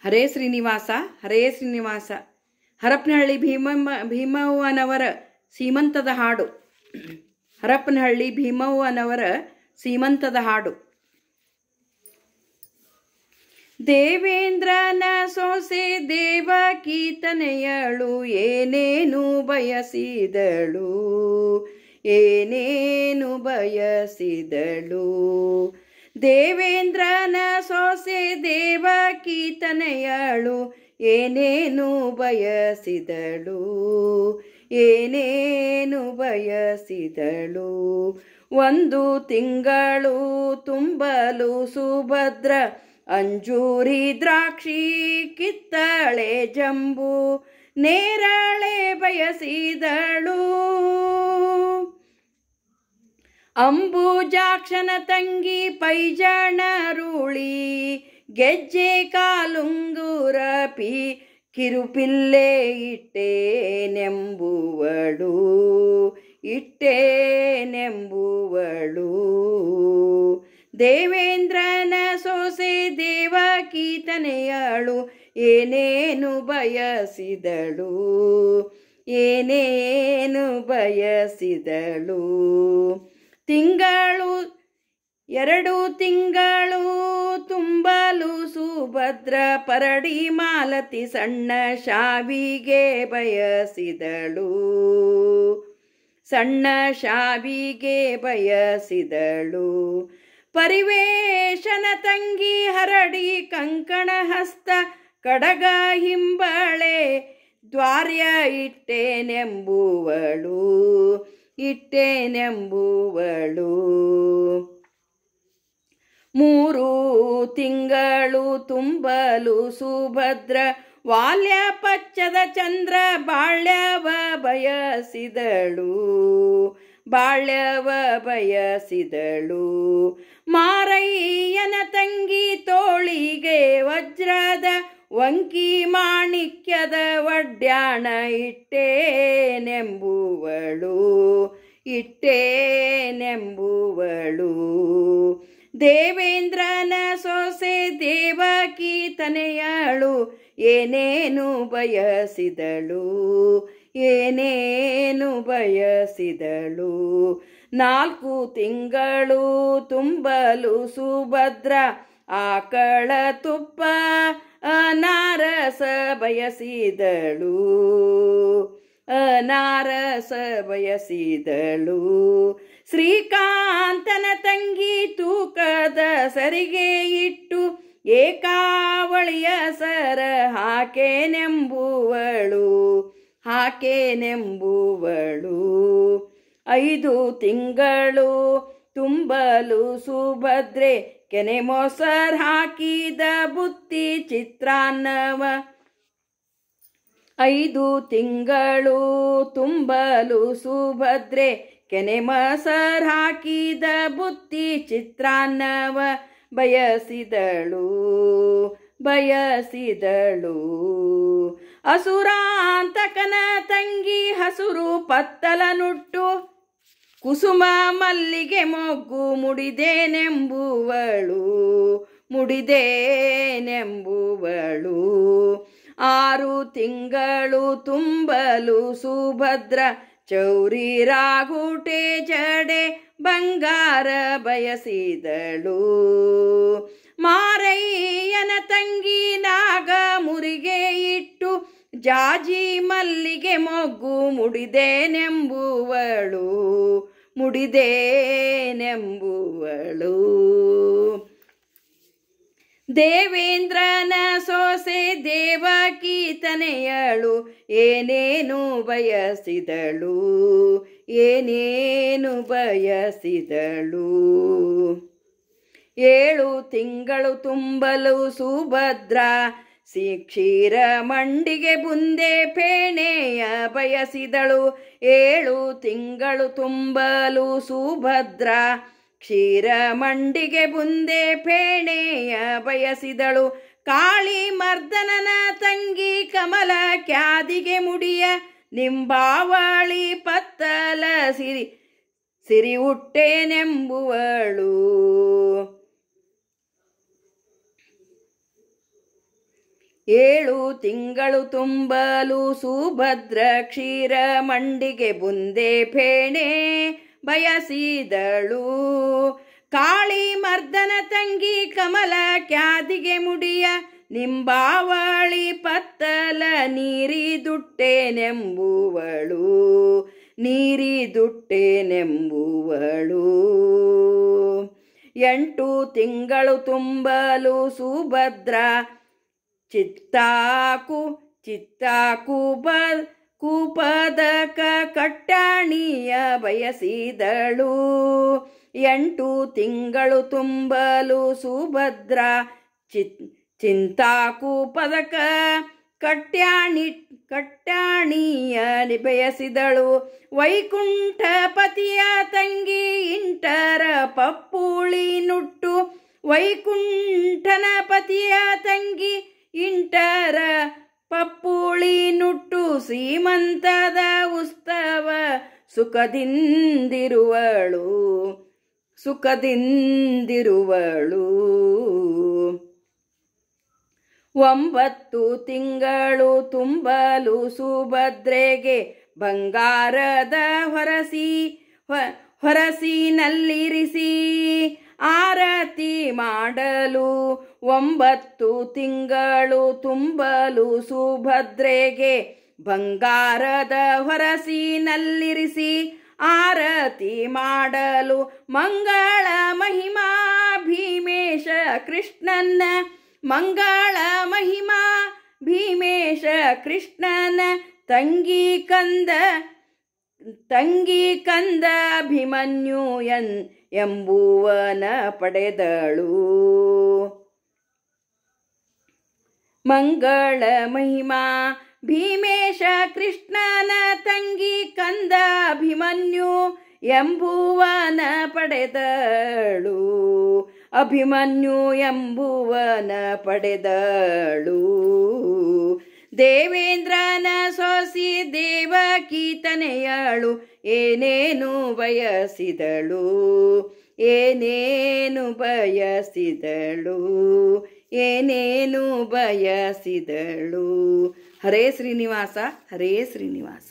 ಹರೇ ಶ್ರೀನಿವಾಸ ಹರೇ ಶ್ರೀನಿವಾಸ. ಹರಪನಹಳ್ಳಿ ಭೀಮವ್ವನವರ ಸೀಮಂತದ ಹಾಡು. ಹರಪನಹಳ್ಳಿ ಭೀಮವ್ವನವರ ಸೀಮಂತದ ಹಾಡು. ದೇವೇಂದ್ರನ ಸೊಸೆ ದೇವಕಿ ತನೆಯಳು ಏನೇನು ಬಯಸಿದಳು, ಏನೇನು ಬಯಸಿದಳು. ದೇವೇಂದ್ರನ ಸೊಸೆ ದೇವಕಿ ತನೆಯಳು ಏನೇನು ಬಯಸಿದಳು, ಏನೇನು ಬಯಸಿದಳು. 1 ತಿಂಗಳು ತುಂಬಲು ಸುಭದ್ರ ಅಂಜೂರಿ ದ್ರಾಕ್ಷಿ ಕಿತ್ತಳೆ ಜಂಬು ನೇರಳೆ ಬಯಸಿದಳು. ಅಂಬುಜಾಕ್ಷನ ತಂಗಿ ಪೈಜಣರುಳಿ ಗೆಜ್ಜೆ ಕಾಲುಂಗುರ ಕಿರುಪಿಲ್ಲೆ ಇಟ್ಟೇನೆಂಬುವಳು, ಇಟ್ಟೇನೆಂಬುವಳು. ದೇವೇಂದ್ರನ ಸೊಸೆ ದೇವಕಿ ತನೆಯಳು ಏನೇನು ಬಯಸಿದಳು, ಏನೇನು ಬಯಸಿದಳು. 2 ತಿಂಗಳು ತುಂಬಲು ಸುಭದ್ರ ಪರಡಿ ಮಾಲತಿ ಸಣ್ಣ ಶಾವಿಗೆ ಬಯಸಿದಳು, ಸಣ್ಣ ಶಾವಿಗೆ ಬಯಸಿದಳು. ಪರಿವೇಶನ ತಂಗಿ ಹರಡಿ ಕಂಕಣ ಹಸ್ತ ಕಡಗ ಹಿಂಬಳೆ ದ್ವಾರ್ಯ ಇಟ್ಟೇನೆಂಬುವಳು, ಇಟ್ಟೇನೆಂಬುವಳು. 3 ತಿಂಗಳು ತುಂಬಲು ಸುಭದ್ರ ವಾಲ್ಯ ಪಚ್ಚದ ಚಂದ್ರ ಬಾಳ್ಯವ ಬಯಸಿದಳು, ಬಾಳ್ಯವ ಬಯಸಿದಳು. ಮಾರಯ್ಯನ ತಂಗಿ ತೋಳಿಗೆ ವಜ್ರದ ವಂಕಿ ಮಾಣಿಕ್ಯದ ಒಡ್ಯಾಣ ಇಟ್ಟೇನೆಂಬುವಳು, ಇಟ್ಟೇನೆಂಬುವಳು. ದೇವೇಂದ್ರನ ಸೊಸೆ ದೇವಕಿ ತನೆಯಳು ಏನೇನು ಬಯಸಿದಳು, ಏನೇನು ಬಯಸಿದಳು. 4 ತಿಂಗಳು ತುಂಬಲು ಸುಭದ್ರ ಆಕಳ ತುಪ್ಪ ಅನಾರಸ ಬಯಸಿದಳು, ಅನಾರಸ ಬಯಸಿದಳು. ಶ್ರೀಕಾಂತನ ತಂಗಿ ತೂಕದ ಸರಿಗೆ ಇಟ್ಟು ಏಕಾವಳಿಯ ಸರ ಹಾಕೇನೆಂಬುವಳು, ಹಾಕೇನೆಂಬುವಳು. 5 ತಿಂಗಳು ತುಂಬಲು ಸುಭದ್ರೆ ಕೆನೆ ಮೊಸರ್ ಹಾಕಿದ ಬುತ್ತಿ ಚಿತ್ರಾನ್ನವ. 5 ತಿಂಗಳು ತುಂಬಲು ಸುಭದ್ರೆ ಕೆನೆ ಮೊಸರ್ ಹಾಕಿದ ಬುತ್ತಿ ಚಿತ್ರಾನ್ನವ ಬಯಸಿದಳು, ಬಯಸಿದಳು. ಅಸುರಾಂತಕನ ತಂಗಿ ಹಸುರು ಪತ್ತಲ ನುಟ್ಟು ಕುಸುಮ ಮಲ್ಲಿಗೆ ಮೊಗ್ಗು ಮುಡಿದೇನೆಂಬುವಳು, ಮುಡಿದೇನೆಂಬುವಳು. 6 ತಿಂಗಳು ತುಂಬಲು ಸುಭದ್ರ ಚೌರಿ ರಾಗುಟೆ ಜಡೆ ಬಂಗಾರ ಬಯಸಿದಳು. ಮಾರಯ್ಯನ ತಂಗಿ ನಾಗ ಮುರಿಗೆ ಇಟ್ಟು ಜಾಜಿ ಮಲ್ಲಿಗೆ ಮೊಗ್ಗು ಮುಡಿದೇನೆಂಬುವಳು, ಮುಡಿದೇನೆಂಬುವಳು. ದೇವೇಂದ್ರನ ಸೊಸೆ ದೇವಕಿ ತನೆಯಳು ಏನೇನು ಬಯಸಿದಳು, ಏನೇನು ಬಯಸಿದಳು. 7 ತಿಂಗಳು ತುಂಬಲು ಸುಭದ್ರ ಕ್ಷೀರ ಮಂಡಿಗೆ ಬುಂದೆ ಫೇಣೆಯ ಬಯಸಿದಳು. 7 ತಿಂಗಳು ತುಂಬಲು ಸುಭದ್ರ ಕ್ಷೀರ ಮಂಡಿಗೆ ಬುಂದೆ ಫೇಣೆಯ ಬಯಸಿದಳು. ಕಾಳಿ ಮರ್ದನನ ತಂಗಿ ಕಮಲ ಕ್ಯಾದಿಗೆ ಮುಡಿಯ ನಿಂಬಾವಳಿ ಪತ್ತಲ ಸಿರಿ ಉಟ್ಟೇನೆಂಬುವಳು. 7 ತಿಂಗಳು ತುಂಬಲು ಸುಭದ್ರ ಕ್ಷೀರ ಮಂಡಿಗೆ ಬುಂದೆ ಫೇಣೆ ಬಯಸಿದಳು. ಕಾಳಿ ಮರ್ದನ ತಂಗಿ ಕಮಲ ಕ್ಯಾದಿಗೆ ಮುಡಿಯ ನಿಂಬಾವಳಿ ಪತ್ತಲ ನೀರಿದುಟ್ಟೆನೆಂಬುವಳು. 8 ತಿಂಗಳು ತುಂಬಲು ಸುಭದ್ರ ಕೂಪದಕ ಕಟ್ಟಾಣಿಯ ಬಯಸಿದಳು. 8 ತಿಂಗಳು ತುಂಬಲು ಸುಭದ್ರ ಚಿಂತಾಕೂಪದಕ ಕಟ್ಟಾಣಿಯ ಬಯಸಿದಳು. ವೈಕುಂಠಪತಿಯ ತಂಗಿ ಇಂಟರ ಪಪ್ಪುಳಿ ನುಟ್ಟು. ವೈಕುಂಠನ ಪತಿಯ ತಂಗಿ ಇಂಟರ ಪಪ್ಪುಳಿ ನುಟ್ಟು. ಶ್ರೀಮಂತದ ಉತ್ಸವ ಸುಖದಿಂದಿರುವಳು. 9 ತಿಂಗಳು ತುಂಬಲು ಸುಭದ್ರೆಗೆ ಬಂಗಾರದ ಹೊರಸಿನಲ್ಲಿರಿಸಿ ಆರತಿ ಮಾಡಲು. 9 ತಿಂಗಳು ತುಂಬಲು ಸುಭದ್ರೆಗೆ ಬಂಗಾರದ ಹೊರಸಿನಲ್ಲಿರಿಸಿ ಆರತಿ ಮಾಡಲು. ಮಂಗಳ ಮಹಿಮಾ ಭೀಮೇಶ ಕೃಷ್ಣನ ಮಂಗಳ ಮಹಿಮಾ ಭೀಮೇಶ ಕೃಷ್ಣನ ತಂಗಿ ಕಂದ ಅಭಿಮನ್ಯು ಎಂಬುವನ ಪಡೆದಳು. ಮಂಗಳ ಮಹಿಮಾ ಭೀಮೇಶ ಕೃಷ್ಣನ ತಂಗಿ ಕಂದ ಅಭಿಮನ್ಯು ಎಂಬುವನ ಪಡೆದಳು. ಅಭಿಮನ್ಯು ಎಂಬುವನ ಪಡೆದಳು. ದೇವೇಂದ್ರನ ಸೊಸಿ ದೇವಕಿ ತನೆಯಳು ಏನೇನು ಬಯಸಿದಳು. ಏನೇನು ಬಯಸಿದಳು. ಏನೇನು ಬಯಸಿದಳು. ಹರೇ ಶ್ರೀನಿವಾಸ, ಹರೇ ಶ್ರೀನಿವಾಸ.